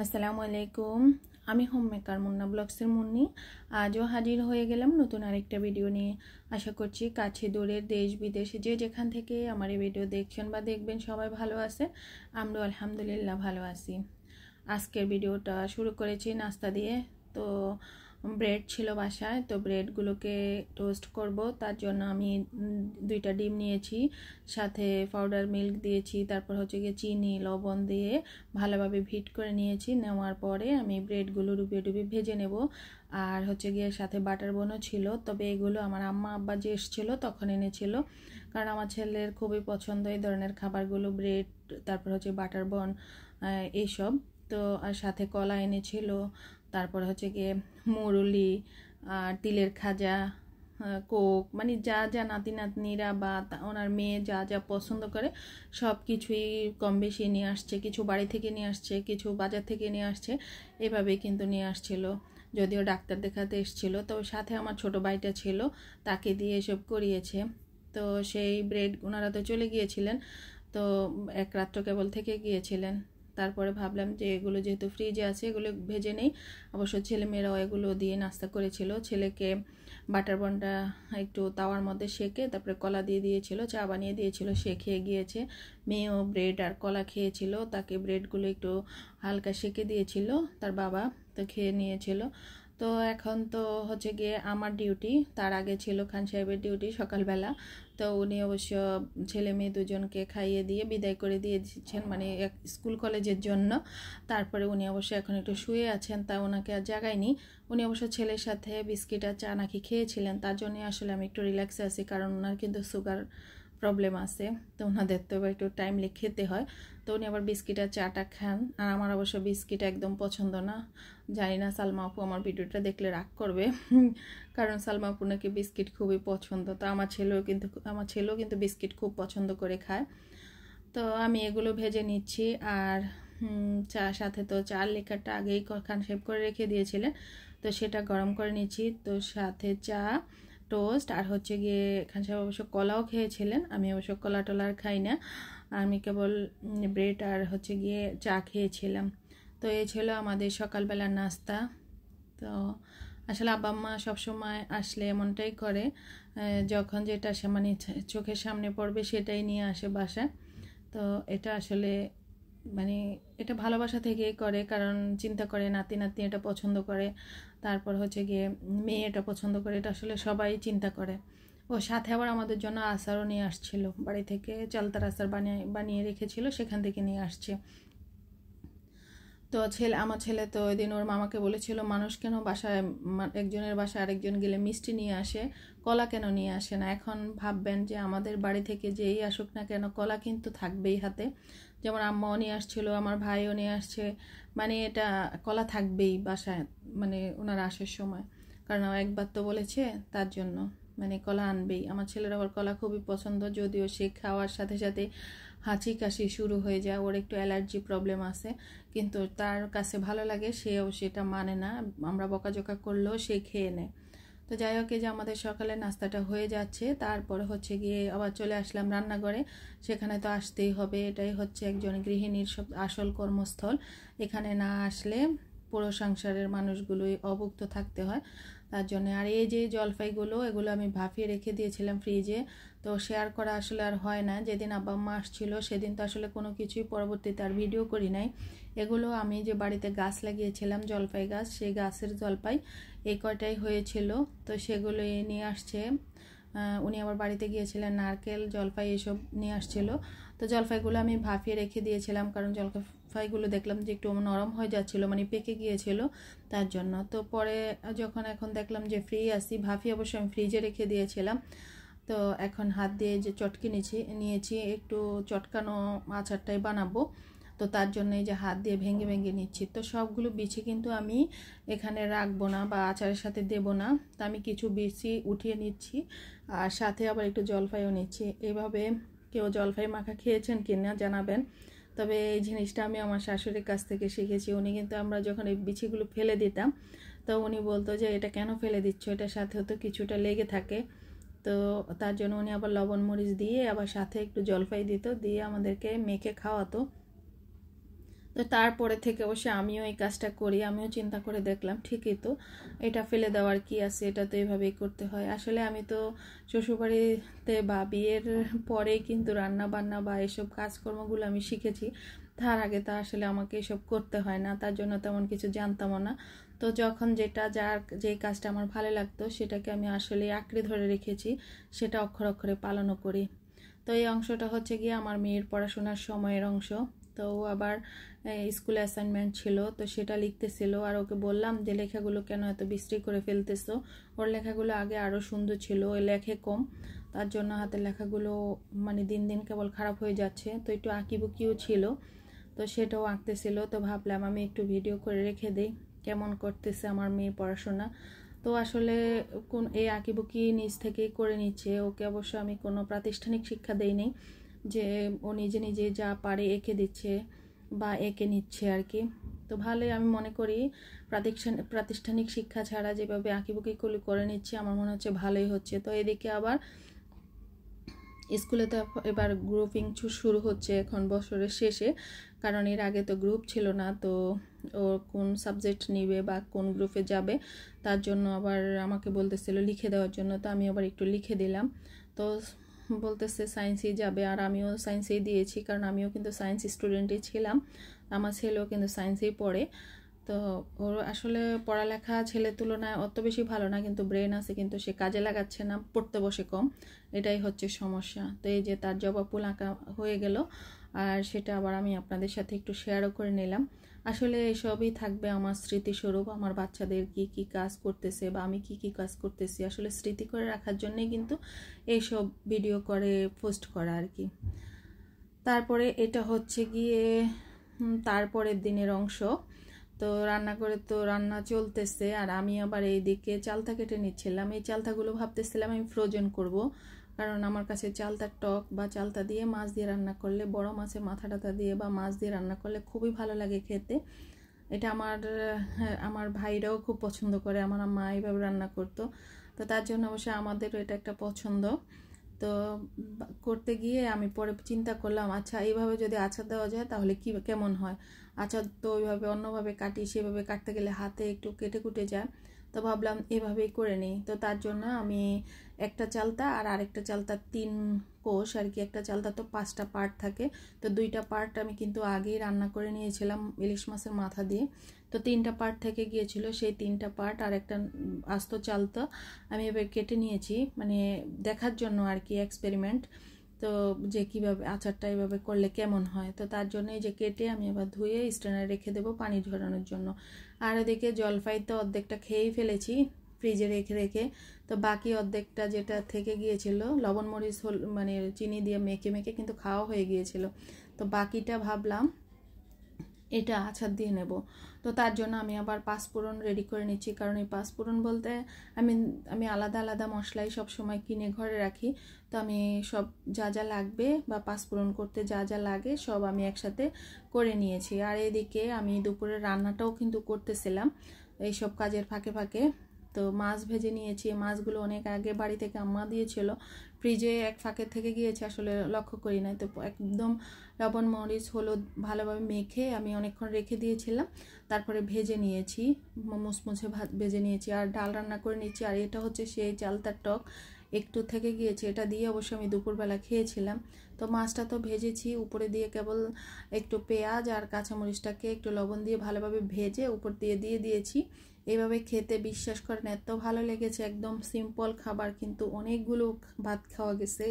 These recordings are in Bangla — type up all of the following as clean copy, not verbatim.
আসসালামু আলাইকুম। আমি হোম মেকার মুন্না ব্লগসের মুন্নি। আজও হাজির হয়ে গেলাম নতুন আরেকটা ভিডিও নিয়ে। আশা করছি কাছে দূরের দেশ বিদেশে যে যেখান থেকে আমার এই ভিডিও দেখছেন বা দেখবেন সবাই ভালো আছে। আমরা আলহামদুলিল্লাহ ভালো আছি। আজকের ভিডিওটা শুরু করেছি নাস্তা দিয়ে। তো ব্রেড ছিল বাসায়, তো ব্রেডগুলোকে টোস্ট করব। তার জন্য আমি 2টা ডিম নিয়েছি, সাথে পাউডার মিল্ক দিয়েছি, তারপর হচ্ছে গিয়ে চিনি লবণ দিয়ে ভালোভাবে ভিট করে নিয়েছি। নেওয়ার পরে আমি ব্রেডগুলো ডুবিয়ে ডুবিয়ে ভেজে নেব। আর হচ্ছে গিয়ে সাথে বাটার বনও ছিল, তবে এগুলো আমার আম্মা আব্বা যে এসেছিলো তখন এনেছিল, কারণ আমার ছেলের খুবই পছন্দ এই ধরনের খাবারগুলো, ব্রেড তারপর হচ্ছে বাটার বন এইসব। তো আর সাথে কলা এনেছিল, তারপর হচ্ছে গিয়ে মুরুলি আর তিলের খাজা, কোক, মানে যা যা নাতি নাতনিরা বা ওনার মেয়ে যা যা পছন্দ করে সব কিছুই কম বেশি নিয়ে আসছে। কিছু বাড়ি থেকে নিয়ে আসছে, কিছু বাজার থেকে নিয়ে আসছে, এভাবেই কিন্তু নিয়ে আসছিল। যদিও ডাক্তার দেখাতে এসেছিল, তো সাথে আমার ছোট ভাইটা ছিল, তাকে দিয়ে এসব করিয়েছে। তো সেই ব্রেড ওনারা তো চলে গিয়েছিলেন, তো এক রাত্র কেবল থেকে গিয়েছিলেন। তারপরে ভাবলাম যে এগুলো যেহেতু ফ্রিজে আছে এগুলো ভেজে নেই। অবশ্য ছেলেমেয়েরাও এগুলো দিয়ে নাস্তা করেছিল। ছেলেকে বাটার বনটা একটু তাওয়ার মধ্যে সেকে তারপরে কলা দিয়ে দিয়েছিল, চা বানিয়ে দিয়েছিল, সে খেয়ে গিয়েছে। মেয়েও ব্রেড আর কলা খেয়েছিল, তাকে ব্রেডগুলো একটু হালকা সেকে দিয়েছিল তার বাবা, তো খেয়ে নিয়েছিল। তো এখন তো হচ্ছে গিয়ে আমার ডিউটি, তার আগে ছিল খান সাহেবের ডিউটি সকালবেলা। তো উনি অবশ্য ছেলে মেয়ে দুজনকে খাইয়ে দিয়ে বিদায় করে দিয়ে দিচ্ছেন, মানে স্কুল কলেজের জন্য। তারপরে উনি অবশ্য এখন একটু শুয়ে আছেন, তা ওনাকে আর জাগায়নি। উনি অবশ্য ছেলের সাথে বিস্কিট আর চা নাকি খেয়েছিলেন, তার জন্যই আসলে আমি একটু রিল্যাক্সে আছি, কারণ ওনার কিন্তু সুগার প্রবলেম আছে, তো ওনাদের তো একটু টাইমলি খেতে হয়। তো উনি আবার বিস্কিট আর চাটা খান, আর আমার অবশ্য বিস্কিট একদম পছন্দ না। জানি না সালমা আপু আমার ভিডিওটা দেখলে রাগ করবে, কারণ সালমা আপু নাকি বিস্কিট খুবই পছন্দ। তো আমার ছেলেও কিন্তু বিস্কিট খুব পছন্দ করে খায়। তো আমি এগুলো ভেজে নিচ্ছি। আর চা সাথে তো চার লিকারটা আগেই খান সেভ করে রেখে দিয়েছিলেন, তো সেটা গরম করে নিচ্ছি। তো সাথে চা, টোস্ট, আর হচ্ছে গিয়ে খান সাহেব অবশ্য কলাও খেয়েছিলেন, আমি অবশ্য কলা টলার খাই না, আমি কেবল ব্রেড আর হচ্ছে গিয়ে চা খেয়েছিলাম। তো এই ছিল আমাদের সকালবেলার নাস্তা। তো আসলে আব্বা আম্মা সবসময় আসলে এমনটাই করে, যখন যেটা মানে চোখের সামনে পড়বে সেটাই নিয়ে আসে বাসায়। তো এটা আসলে মানে এটা ভালোবাসা থেকেই করে, কারণ চিন্তা করে নাতি নাতনি এটা পছন্দ করে, তারপর হচ্ছে গিয়ে মেয়ে এটা পছন্দ করে, এটা আসলে সবাই চিন্তা করে। ও সাথে আবার আমাদের জন্য আচারও নিয়ে আসছিল বাড়ি থেকে, চালতার আচার বানিয়ে রেখেছিল, সেখান থেকে নিয়ে আসছে। তো আমার ছেলে তো ওই দিন ওর মামাকে বলেছিল, মানুষ কেন বাসায় একজনের বাসায় আরেকজন গেলে মিষ্টি নিয়ে আসে, কলা কেন নিয়ে আসে না। এখন ভাববেন যে আমাদের বাড়ি থেকে যেই আসুক না কেন কলা কিন্তু থাকবেই হাতে। যেমন আম্মাও নিয়ে আসছিল, আমার ভাইও নিয়ে আসছে, মানে এটা কলা থাকবেই বাসায়, মানে ওনারা আসার সময়, কারণ একবার তো বলেছে তার জন্য মানে কলা আনবেই। আমার ছেলের আবার কলা খুবই পছন্দ, যদিও সে খাওয়ার সাথে সাথে হাঁচি কাশি শুরু হয়ে যায়, ওর একটু অ্যালার্জি প্রবলেম আছে, কিন্তু তার কাছে ভালো লাগে, সেও সেটা মানে না, আমরা বকাঝকা করলেও সে খেয়ে নেয়। তো যাই হোক, এই যে আমাদের সকালে নাস্তাটা হয়ে যাচ্ছে, তারপরে হচ্ছে গিয়ে আবার চলে আসলাম রান্নাঘরে। সেখানে তো আসতেই হবে, এটাই হচ্ছে একজন গৃহিণীর সব আসল কর্মস্থল। এখানে না আসলে পুরো সংসারের মানুষগুলোই অভুক্ত থাকতে হয়, তার জন্য। আর এই যে জলপাইগুলো, এগুলো আমি ভাপিয়ে রেখে দিয়েছিলাম ফ্রিজে, তো শেয়ার করা আসলে আর হয় না। যেদিন আব্বা আম্মা আসছিল সেদিন তো আসলে কোনো কিছুই পরবর্তীতে আর ভিডিও করি নাই। এগুলো আমি যে বাড়িতে গাছ লাগিয়েছিলাম জলপাই গাছ, সেই গাছের জলপাই এই কয়টাই হয়েছিল, তো সেগুলো নিয়ে আসছে। উনি আবার বাড়িতে গিয়েছিলেন, নারকেল জলপাই এসব নিয়ে আসছিল। তো জলপাইগুলো আমি ভাপিয়ে রেখে দিয়েছিলাম, কারণ জলপাইগুলো দেখলাম যে একটু নরম হয়ে যাচ্ছিলো, মানে পেকে গিয়েছিল, তার জন্য। তো পরে যখন এখন দেখলাম যে ফ্রি আসি, ভাপিয়ে অবশ্য আমি ফ্রিজে রেখে দিয়েছিলাম। তো এখন হাত দিয়ে যে চটকে নিয়েছি একটু চটকানো আচারটাই বানাবো, তো তার জন্য এই যে হাত দিয়ে ভেঙে ভেঙে নিচ্ছি। তো সবগুলো বিছি কিন্তু আমি এখানে রাখবো না বা আচারের সাথে দেব না, তো আমি কিছু বিছি উঠিয়ে নিচ্ছি, আর সাথে আবার একটু জলপাইও নিচ্ছি। এভাবে কেউ জলপাই মাখা খেয়েছেন কিনা জানাবেন। তবে এই জিনিসটা আমি আমার শাশুড়ির কাছ থেকে শিখেছি। উনি কিন্তু আমরা যখন এই বিছিগুলো ফেলে দিতাম, তো উনি বলতো যে এটা কেন ফেলে দিচ্ছ, এটার সাথেও তো কিছুটা লেগে থাকে। তো তার জন্য উনি আবার লবণ মরিচ দিয়ে আবার সাথে একটু জলপাই দিত, দিয়ে আমাদেরকে মেখে খাওয়াতো। তো তো তারপরে থেকে অবশ্যই আমিও এই কাজটা করি, আমিও চিন্তা করে দেখলাম ঠিকই তো, এটা ফেলে দেওয়ার কি আছে, এটা তো এইভাবেই করতে হয়। আসলে আমি তো শ্বশুরবাড়িতে বা বিয়ের পরে কিন্তু রান্না বান্না বা এসব কাজকর্মগুলো আমি শিখেছি, তার আগে তো আসলে আমাকে এসব করতে হয় না, তার জন্য তেমন কিছু জানতামও না। তো যখন যেই কাজটা আমার ভালো লাগতো সেটাকে আমি আসলে আঁকড়ে ধরে রেখেছি, সেটা অক্ষরে অক্ষরে পালনও করি। তো এই অংশটা হচ্ছে গিয়ে আমার মেয়ের পড়াশোনার সময়ের অংশ। তো ও আবার স্কুলে অ্যাসাইনমেন্ট ছিল, তো সেটা লিখতেছিল, আর ওকে বললাম যে লেখাগুলো কেন এত বিশ্রী করে ফেলতেছো, ওর লেখাগুলো আগে আরও সুন্দর ছিল, ও লেখে কম, তার জন্য হাতের লেখাগুলো মানে দিন দিন কেবল খারাপ হয়ে যাচ্ছে। তো একটু আঁকিবুকিও ছিল, তো সেটাও আঁকতেছিল। তো ভাবলাম আমি একটু ভিডিও করে রেখে দিই কেমন করতেছে আমার মেয়ে পড়াশোনা। তো আসলে এই আঁকিবুকি নিজ থেকেই করে নিচ্ছে, ওকে অবশ্য আমি কোনো প্রাতিষ্ঠানিক শিক্ষা দেইনি যে ও নিজে নিজে যা পারে এঁকে দিচ্ছে বা এঁকে নিচ্ছে আর কি। তো ভালোই আমি মনে করি প্রাতিষ্ঠানিক শিক্ষা ছাড়া যেভাবে আঁকিবুকি করে নিচ্ছে আমার মনে হচ্ছে ভালোই হচ্ছে। তো এদিকে আবার স্কুলে তো এবার গ্রুপিং শুরু হচ্ছে এখন বছরের শেষে, কারণ এর আগে তো গ্রুপ ছিল না। তো ও কোন সাবজেক্ট নিবে বা কোন গ্রুপে যাবে তার জন্য আবার আমাকে বলতেছিল লিখে দেওয়ার জন্য, তো আমি আবার একটু লিখে দিলাম। তো বলতেছে সায়েন্সেই যাবে, আর আমিও সায়েন্সেই দিয়েছি, কারণ আমিও কিন্তু সায়েন্স স্টুডেন্টই ছিলাম, আমার ছেলেও কিন্তু সায়েন্সেই পড়ে। তো ওর আসলে পড়ালেখা ছেলের তুলনায় অত বেশি ভালো না, কিন্তু ব্রেন আছে, কিন্তু সে কাজে লাগাচ্ছে না, পড়তে বসে কম, এটাই হচ্ছে সমস্যা। তো এই যে তার জবাবফুল আঁকা হয়ে গেল, আর সেটা আবার আমি আপনাদের সাথে একটু শেয়ারও করে নিলাম। আসলে এসবই থাকবে আমার স্মৃতিস্বরূপ, আমার বাচ্চাদের কি কি কাজ করতেছে বা আমি কি কি কাজ করতেছি আসলে স্মৃতি করে রাখার জন্যই কিন্তু এইসব ভিডিও করে পোস্ট করা আর কি। তারপরে এটা হচ্ছে গিয়ে তারপরের দিনের অংশ। তো রান্না করে তো রান্না চলতেছে, আর আমি আবার এইদিকে চালতা কেটে নিচ্ছিলাম। এই চালতাগুলো ভাবতেছিলাম আমি ফ্রোজেন করব, কারণ আমার কাছে চালতার টক বা চালতা দিয়ে মাছ দিয়ে রান্না করলে, বড় মাছের মাথা টাথা দিয়ে বা মাছ দিয়ে রান্না করলে খুবই ভালো লাগে খেতে। এটা আমার ভাইরাও খুব পছন্দ করে, আমার মা এইভাবে রান্না করতো, তো তার জন্য অবশ্যই আমাদেরও এটা একটা পছন্দ। তো করতে গিয়ে আমি পরে চিন্তা করলাম, আচ্ছা এইভাবে যদি আচার দেওয়া যায় তাহলে কেমন হয়। আচার তো ওইভাবে অন্যভাবে কাটি, সেভাবে কাটতে গেলে হাতে একটু কেটে কুটে যায়, তো ভাবলাম এভাবেই করে নিই। তো তার জন্য আমি একটা চালতা আর আরেকটা চালতা 3 কোষ আর কি, একটা চালতা তো 5টা পার্ট থাকে, তো 2টা পার্ট আমি কিন্তু আগেই রান্না করে নিয়েছিলাম ইলিশ মাছের মাথা দিয়ে। তো 3টা পার্ট থেকে গিয়েছিল, সেই 3টা পার্ট আর একটা আস্ত চালতা আমি এবার কেটে নিয়েছি, মানে দেখার জন্য আর কি, এক্সপেরিমেন্ট, তো যে কীভাবে আচারটা এভাবে করলে কেমন হয়। তো তার জন্য এই যে কেটে আমি আবার ধুয়ে স্ট্যান্ডে রেখে দেবো পানি ঝরানোর জন্য। আর এদিকে জলপাই তো অর্ধেকটা খেয়েই ফেলেছি ফ্রিজে রেখে রেখে, তো বাকি অর্ধেকটা যেটা থেকে গিয়েছিল লবণ মরিচ মানে চিনি দিয়ে মেখে মেখে কিন্তু খাওয়া হয়ে গিয়েছিল, তো বাকিটা ভাবলাম এটা আচার দিয়ে নেব। তো তার জন্য আমি আবার পাঁচফোড়ন রেডি করে নিচ্ছি, কারণ এই পাঁচফোড়ন বলতে আমি আলাদা আলাদা মশলাই সব সময় কিনে ঘরে রাখি, তো আমি সব যা যা লাগবে বা পাঁচফোড়ন করতে যা যা লাগে সব আমি একসাথে করে নিয়েছি। আর এদিকে আমি দুপুরের রান্নাটাও কিন্তু করতেছিলাম এইসব কাজের ফাঁকে ফাঁকে। তো মাছ ভেজে নিয়েছি, মাছগুলো অনেক আগে বাড়ি থেকে আম্মা দিয়েছিল, ফ্রিজে এক ফাঁকে থেকে গিয়েছে, আসলে লক্ষ্য করি নাই। তো একদম লবণ মরিচ হলুদ ভালোভাবে মেখে আমি অনেকক্ষণ রেখে দিয়েছিলাম, তারপরে ভেজে নিয়েছি, মুসমুছে ভেজে নিয়েছি, আর ডাল রান্না করে নিয়েছি। আর এটা হচ্ছে সেই চালতার টক, একটু থেকে গিয়েছে, এটা দিয়ে অবশ্য আমি দুপুরবেলা খেয়েছিলাম। তো মাছটা তো ভেজেছি, উপরে দিয়ে কেবল একটু পেঁয়াজ আর কাঁচামরিচটাকে একটু লবণ দিয়ে ভালোভাবে ভেজে উপর দিয়ে দিয়েছি। এইভাবে খেতে বিশ্বাস করেন এত ভালো লেগেছে, একদম সিম্পল খাবার, কিন্তু অনেকগুলো ভাত খাওয়া গেছে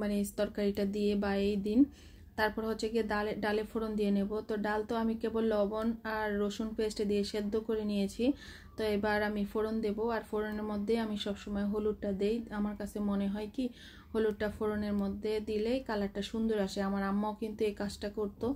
মানে তরকারিটা দিয়ে বা এই দিন। তারপর হচ্ছে গিয়ে ডালে ফোড়ন দিয়ে নেব। তো ডাল তো আমি কেবল লবণ আর রসুন পেস্ট দিয়ে সেদ্ধ করে নিয়েছি, তো এবার আমি ফোড়ন দেব। আর ফোড়নের মধ্যে আমি সবসময় হলুদটা দেই, আমার কাছে মনে হয় কি হলুদটা ফোড়নের মধ্যে দিলেই কালারটা সুন্দর আসে। আমার আম্মাও কিন্তু এই কাজটা করতো,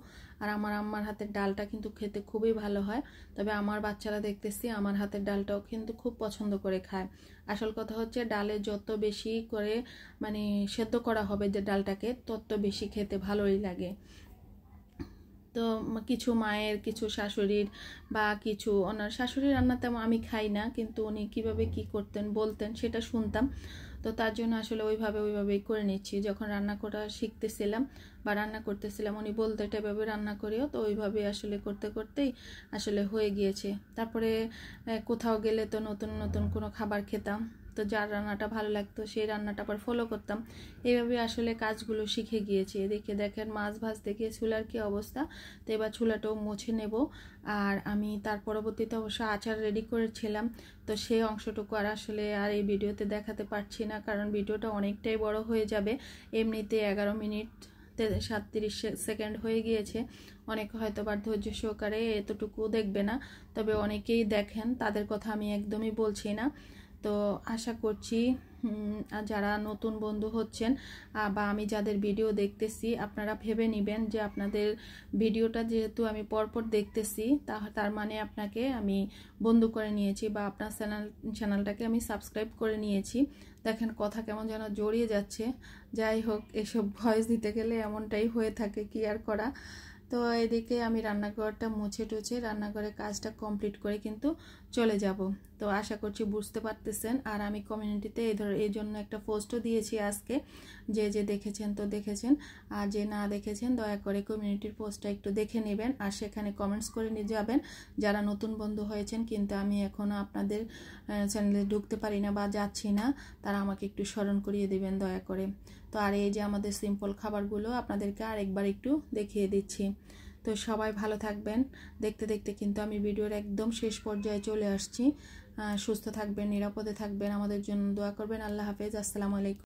আর আমার আম্মার হাতের ডালটা কিন্তু খেতে খুবই ভালো হয়। তবে আমার বাচ্চারা দেখতেছি আমার হাতের ডালটাও কিন্তু খুব পছন্দ করে খায়। আসল কথা হচ্ছে ডালে যত বেশি করে মানে সেদ্ধ করা হবে যে ডালটাকে, তত বেশি খেতে ভালোই লাগে। তো কিছু মায়ের, কিছু শাশুড়ির বা কিছু ওনার শাশুড়ির রান্না তেমন আমি খাই না, কিন্তু উনি কীভাবে কি করতেন বলতেন সেটা শুনতাম। তো তার জন্য আসলে ওইভাবেই করে নিচ্ছি। যখন রান্না করা শিখতেছিলাম বা রান্না করতেছিলাম উনি বলতে এটা এভাবে রান্না করিও, তো ওইভাবে আসলে করতে করতেই আসলে হয়ে গিয়েছে। তারপরে কোথাও গেলে তো নতুন নতুন কোনো খাবার খেতাম, তো যার রান্নাটা ভালো লাগতো সেই রান্নাটা আবার ফলো করতাম। এইভাবে আসলে কাজগুলো শিখে গিয়েছি। এদিকে দেখেন মাছ ভাজতে গিয়ে চুলার কি অবস্থা, তো এবার চুলাটাও মুছে নেব। আর আমি তার পরবর্তীতে অবশ্য আচার রেডি করেছিলাম, তো সেই অংশটুকু আর আসলে আর এই ভিডিওতে দেখাতে পারছি না, কারণ ভিডিওটা অনেকটাই বড় হয়ে যাবে। এমনিতে 11 মিনিট 37 সেকেন্ড হয়ে গিয়েছে। অনেকে হয়তো বা ধৈর্য সহকারে এতটুকু দেখবে না, তবে অনেকেই দেখেন, তাদের কথা আমি একদমই বলছি না। তো আশা করছি যারা নতুন বন্ধু হচ্ছেন বা আমি যাদের ভিডিও দেখতেছি, আপনারা ভেবে নেবেন যে আপনাদের ভিডিওটা যেহেতু আমি পরপর দেখতেছি, তার মানে আপনাকে আমি বন্ধু করে নিয়েছি বা আপনার চ্যানেলটাকে আমি সাবস্ক্রাইব করে নিয়েছি। দেখেন কথা কেমন যেন জড়িয়ে যাচ্ছে। যাই হোক, এসব ভয়েস দিতে গেলে এমনটাই হয়ে থাকে, কি আর করা। তো এদিকে আমি রান্নাঘরটা মুছে টুছে রান্নাঘরের কাজটা কমপ্লিট করে কিন্তু চলে যাব। তো আশা করছি বুঝতে পারতেছেন। আর আমি কমিউনিটিতে এই জন্য একটা পোস্টও দিয়েছি আজকে, যে দেখেছেন তো দেখেছেন, আর যে না দেখেছেন দয়া করে কমিউনিটির পোস্টটা একটু দেখে নেবেন আর সেখানে কমেন্টস করে নিয়ে যাবেন। যারা নতুন বন্ধু হয়েছেন কিন্তু আমি এখনও আপনাদের চ্যানেলে ঢুকতে পারি না বা যাচ্ছি না, তারা আমাকে একটু স্মরণ করিয়ে দেবেন দয়া করে। তো আর এই যে আমাদের সিম্পল খাবারগুলো আপনাদেরকে আরেকবার একটু দেখিয়ে দিচ্ছি। তো সবাই ভালো থাকবেন। দেখতে দেখতে কিন্তু আমি ভিডিওর একদম শেষ পর্যায়ে চলে আসছি। সুস্থ থাকবেন, নিরাপদে থাকবেন, আমাদের জন্য দোয়া করবেন। আল্লাহ হাফেজ, আসসালামু আলাইকুম।